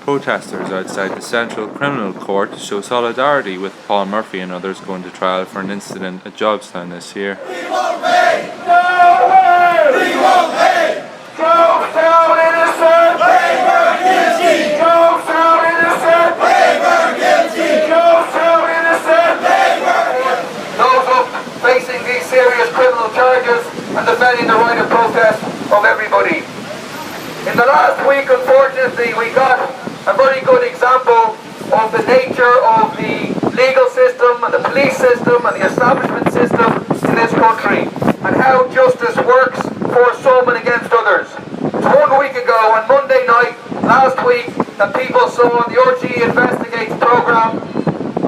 protesters outside the Central Criminal Court to show solidarity with Paul Murphy and others going to trial for an incident at Jobstown this year. We won't pay! No way! We won't pay! Jobstown innocent! Labor guilty! Jobstown innocent! Labor guilty! Jobstown innocent! Labor guilty! Those up facing these serious criminal charges and defending the right of protest of everybody. In the last week, unfortunately, we got a very good example of the nature of the legal system and the police system and the establishment system in this country and how justice works for some and against others. It was 1 week ago on Monday night last week that people saw on the RTE Investigates programme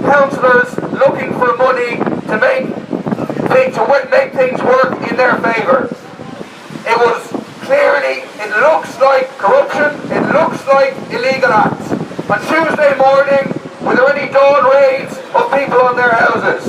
councillors looking for money to make things work in their favour. It was clearly, it looks like corruption, it looks like illegal acts. On Tuesday morning, were there any dawn raids of people on their houses?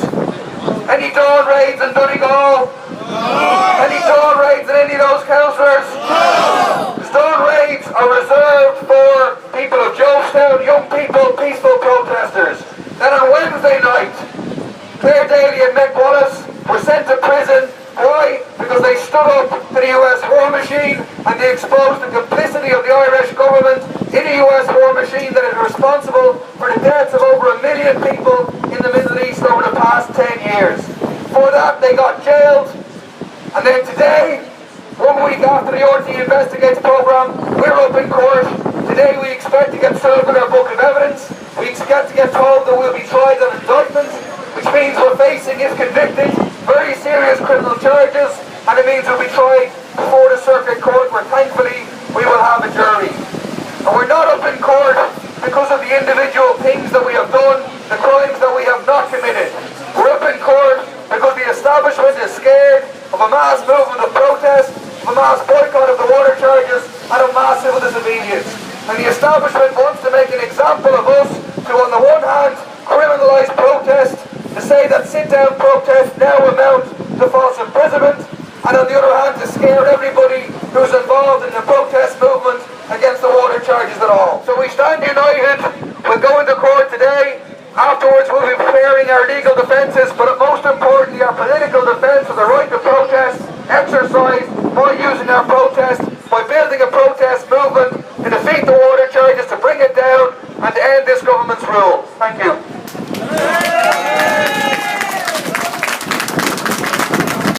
Any dawn raids in Donegal? No. Any dawn raids in any of those councillors? No. The dawn raids are reserved for people of Jobstown, young people, peaceful protesters. Then on Wednesday night, Claire Daly and Mick Wallace were sent to prison. Why? Because they stood up to the US war machine and they exposed the complicity of the Irish government in a US war machine that is responsible for the deaths of over 1 million people in the Middle East over the past 10 years. For that they got jailed, and then today, 1 week after the RTE Investigates programme, we're up in court. Today we expect to get served with our book of evidence. We expect to get told that we'll be tried on indictment, which means we're facing, if convicted, very serious criminal charges, and it means we'll be tried before the circuit court where thankfully we will have a jury. And we're not up in court because of the individual things that we have done, the crimes that we have not committed. We're up in court because the establishment is scared of a mass movement of protest, of a mass boycott of the water charges, and of mass civil disobedience. And the establishment wants to make an example of us to, on the one hand, criminalise protest, to say that sit-down protests now amount to false imprisonment, and on the other hand to scare everybody who's involved in the protest movement against the water charges at all. So we stand united, we'll go into court today, afterwards we'll be preparing our legal defences, but most importantly our political defence of the right to protest, exercised by using our protest